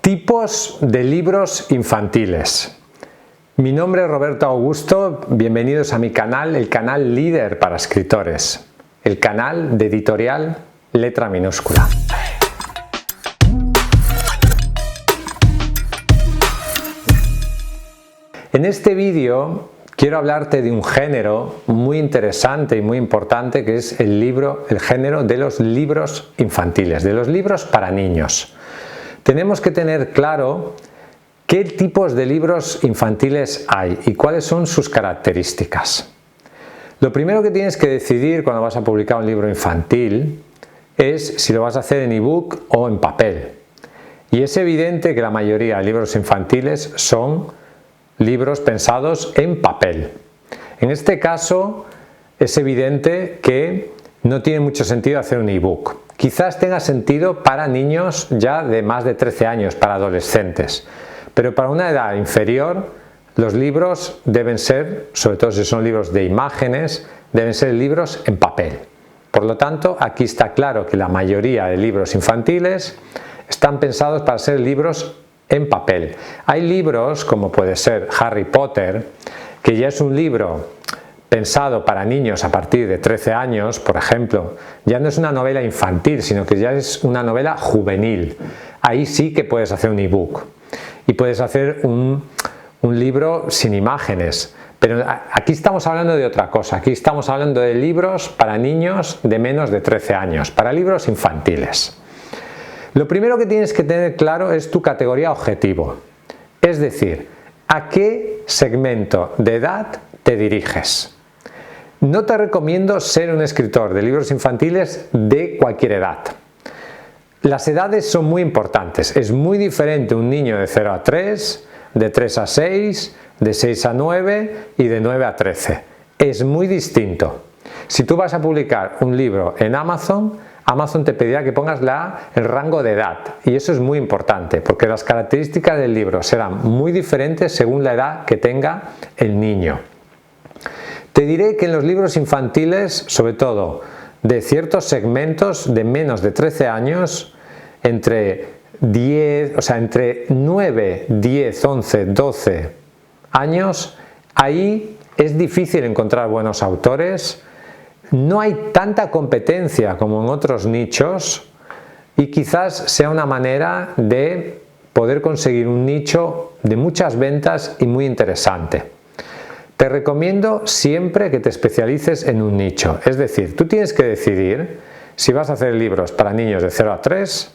Tipos de libros infantiles. Mi nombre es Roberto Augusto, bienvenidos a mi canal, el canal líder para escritores, el canal de editorial Letra Minúscula. En este vídeo quiero hablarte de un género muy interesante y muy importante que es el género de los libros infantiles, de los libros para niños. Tenemos que tener claro qué tipos de libros infantiles hay y cuáles son sus características. Lo primero que tienes que decidir cuando vas a publicar un libro infantil es si lo vas a hacer en ebook o en papel. Y es evidente que la mayoría de libros infantiles son libros pensados en papel. En este caso es evidente que no tiene mucho sentido hacer un ebook. Quizás tenga sentido para niños ya de más de 13 años, para adolescentes, pero para una edad inferior los libros deben ser, sobre todo si son libros de imágenes, deben ser libros en papel. Por lo tanto, aquí está claro que la mayoría de libros infantiles están pensados para ser libros en papel. Hay libros, como puede ser Harry Potter, que ya es un libro pensado para niños a partir de 13 años, por ejemplo. Ya no es una novela infantil, sino que ya es una novela juvenil. Ahí sí que puedes hacer un ebook y puedes hacer un libro sin imágenes. Pero aquí estamos hablando de otra cosa. Aquí estamos hablando de libros para niños de menos de 13 años, para libros infantiles. Lo primero que tienes que tener claro es tu categoría objetivo, es decir, a qué segmento de edad te diriges. No te recomiendo ser un escritor de libros infantiles de cualquier edad. Las edades son muy importantes, es muy diferente un niño de 0 a 3, de 3 a 6, de 6 a 9 y de 9 a 13. Es muy distinto. Si tú vas a publicar un libro en Amazon te pedirá que pongas el rango de edad, y eso es muy importante porque las características del libro serán muy diferentes según la edad que tenga el niño. Te diré que en los libros infantiles, sobre todo de ciertos segmentos de menos de 13 años, entre 9, 10, 11, 12 años, ahí es difícil encontrar buenos autores. No hay tanta competencia como en otros nichos y quizás sea una manera de poder conseguir un nicho de muchas ventas y muy interesante. Te recomiendo siempre que te especialices en un nicho, es decir, tú tienes que decidir si vas a hacer libros para niños de 0 a 3,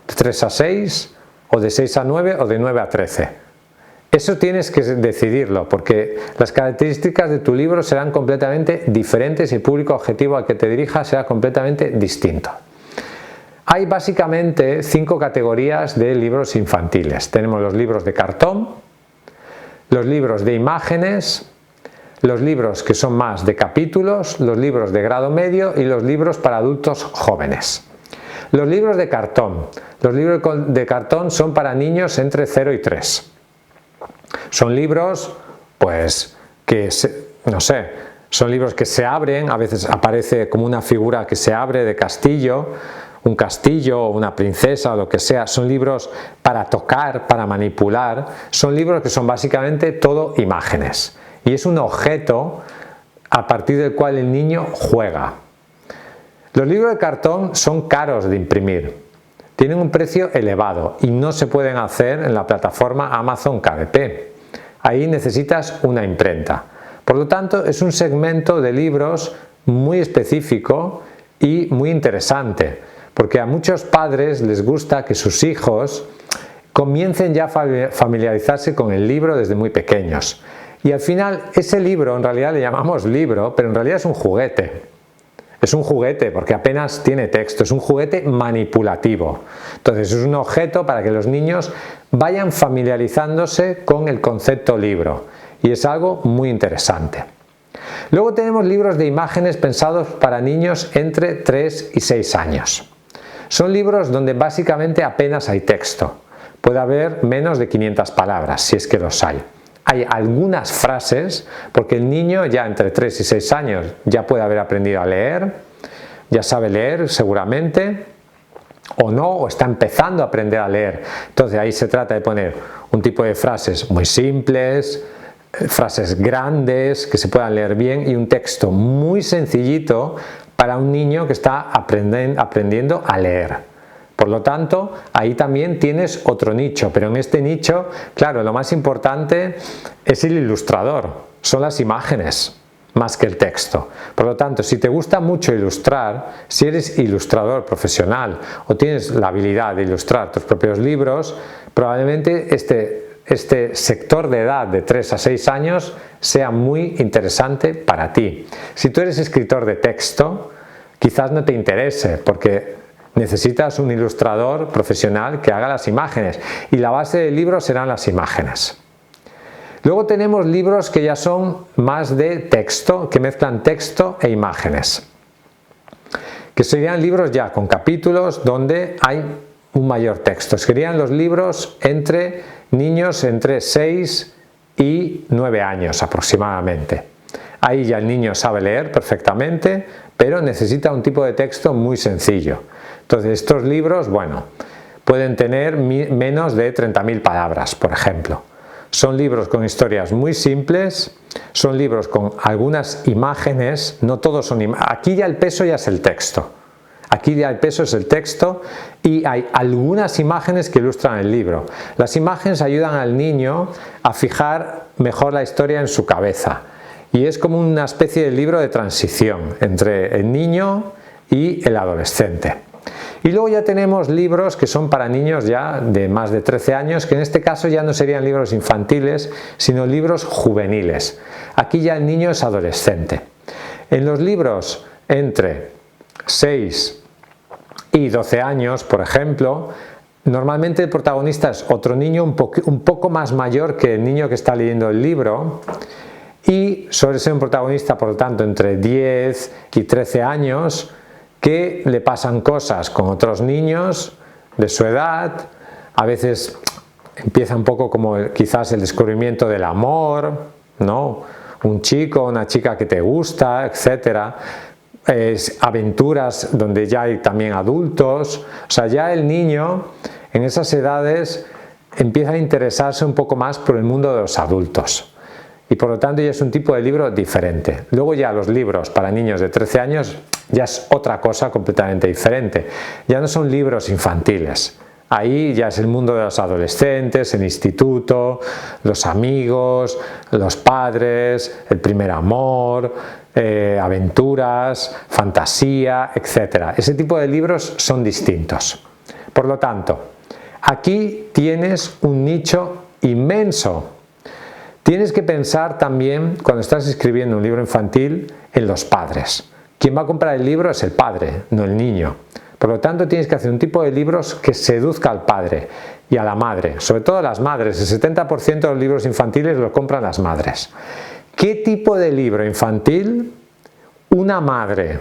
de 3 a 6 o de 6 a 9 o de 9 a 13. Eso tienes que decidirlo porque las características de tu libro serán completamente diferentes y el público objetivo al que te dirijas será completamente distinto. Hay básicamente 5 categorías de libros infantiles. Tenemos los libros de cartón, los libros de imágenes, los libros que son más de capítulos, los libros de grado medio y los libros para adultos jóvenes. Los libros de cartón. Los libros de cartón son para niños entre 0 y 3. Son libros, son libros que se abren, a veces aparece como una figura que se abre de castillo, un castillo o una princesa o lo que sea. Son libros para tocar, para manipular, son libros que son básicamente todo imágenes. Y es un objeto a partir del cual el niño juega. Los libros de cartón son caros de imprimir, tienen un precio elevado y no se pueden hacer en la plataforma Amazon KDP. Ahí necesitas una imprenta. Por lo tanto, es un segmento de libros muy específico y muy interesante, porque a muchos padres les gusta que sus hijos comiencen ya a familiarizarse con el libro desde muy pequeños. Y al final, ese libro, en realidad le llamamos libro, pero en realidad es un juguete. Es un juguete porque apenas tiene texto, es un juguete manipulativo. Entonces es un objeto para que los niños vayan familiarizándose con el concepto libro y es algo muy interesante. Luego tenemos libros de imágenes pensados para niños entre 3 y 6 años. Son libros donde básicamente apenas hay texto. Puede haber menos de 500 palabras si es que los hay. Hay algunas frases, porque el niño ya entre 3 y 6 años ya puede haber aprendido a leer, ya sabe leer seguramente, o no, o está empezando a aprender a leer. Entonces ahí se trata de poner un tipo de frases muy simples, frases grandes que se puedan leer bien y un texto muy sencillito para un niño que está aprendiendo a leer. Por lo tanto, ahí también tienes otro nicho, pero en este nicho, claro, lo más importante es el ilustrador, son las imágenes más que el texto. Por lo tanto, si te gusta mucho ilustrar, si eres ilustrador profesional o tienes la habilidad de ilustrar tus propios libros, probablemente este sector de edad de 3 a 6 años sea muy interesante para ti. Si tú eres escritor de texto, quizás no te interese porque necesitas un ilustrador profesional que haga las imágenes y la base del libro serán las imágenes. Luego tenemos libros que ya son más de texto, que mezclan texto e imágenes, que serían libros ya con capítulos donde hay un mayor texto. Serían los libros entre niños entre 6 y 9 años aproximadamente. Ahí ya el niño sabe leer perfectamente, pero necesita un tipo de texto muy sencillo. Entonces estos libros, bueno, pueden tener menos de 30.000 palabras, por ejemplo. Son libros con historias muy simples, son libros con algunas imágenes, no todos son imágenes. Aquí ya el peso ya es el texto. Aquí ya el peso es el texto y hay algunas imágenes que ilustran el libro. Las imágenes ayudan al niño a fijar mejor la historia en su cabeza. Y es como una especie de libro de transición entre el niño y el adolescente. Y luego ya tenemos libros que son para niños ya de más de 13 años, que en este caso ya no serían libros infantiles, sino libros juveniles. Aquí ya el niño es adolescente. En los libros entre 6 y 12 años, por ejemplo, normalmente el protagonista es otro niño un poco más mayor que el niño que está leyendo el libro y suele ser un protagonista, por lo tanto, entre 10 y 13 años, que le pasan cosas con otros niños de su edad, a veces empieza un poco como quizás el descubrimiento del amor, ¿no? Un chico, una chica que te gusta, etcétera. Aventuras donde ya hay también adultos, o sea, ya el niño en esas edades empieza a interesarse un poco más por el mundo de los adultos. Y por lo tanto ya es un tipo de libro diferente. Luego ya los libros para niños de 13 años ya es otra cosa completamente diferente. Ya no son libros infantiles. Ahí ya es el mundo de los adolescentes, el instituto, los amigos, los padres, el primer amor, aventuras, fantasía, etc. Ese tipo de libros son distintos. Por lo tanto, aquí tienes un nicho inmenso. Tienes que pensar también, cuando estás escribiendo un libro infantil, en los padres. Quien va a comprar el libro es el padre, no el niño. Por lo tanto, tienes que hacer un tipo de libros que seduzca al padre y a la madre, sobre todo a las madres. El 70% de los libros infantiles los compran las madres. ¿Qué tipo de libro infantil una madre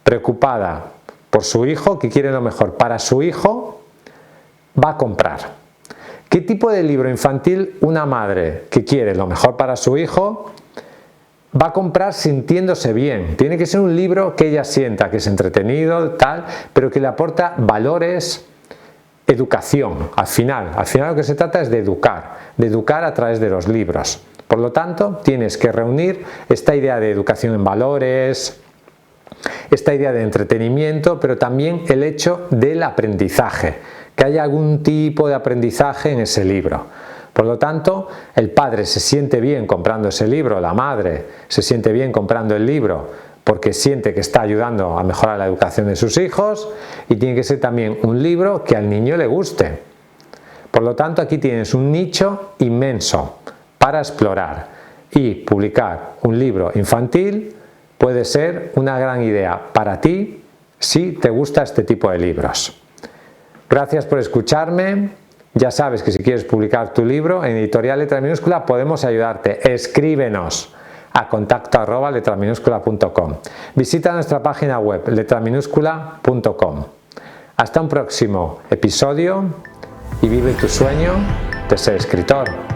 preocupada por su hijo, que quiere lo mejor para su hijo, va a comprar? ¿Qué tipo de libro infantil una madre que quiere lo mejor para su hijo va a comprar sintiéndose bien? Tiene que ser un libro que ella sienta que es entretenido, tal, pero que le aporta valores, educación. Al final lo que se trata es de educar a través de los libros. Por lo tanto, tienes que reunir esta idea de educación en valores, esta idea de entretenimiento, pero también el hecho del aprendizaje, que haya algún tipo de aprendizaje en ese libro. Por lo tanto, el padre se siente bien comprando ese libro, la madre se siente bien comprando el libro porque siente que está ayudando a mejorar la educación de sus hijos, y tiene que ser también un libro que al niño le guste. Por lo tanto, aquí tienes un nicho inmenso para explorar, y publicar un libro infantil puede ser una gran idea para ti si te gusta este tipo de libros. Gracias por escucharme. Ya sabes que si quieres publicar tu libro en Editorial Letra Minúscula podemos ayudarte. Escríbenos a contacto@letraminuscula.com. Visita nuestra página web letraminuscula.com. Hasta un próximo episodio y vive tu sueño de ser escritor.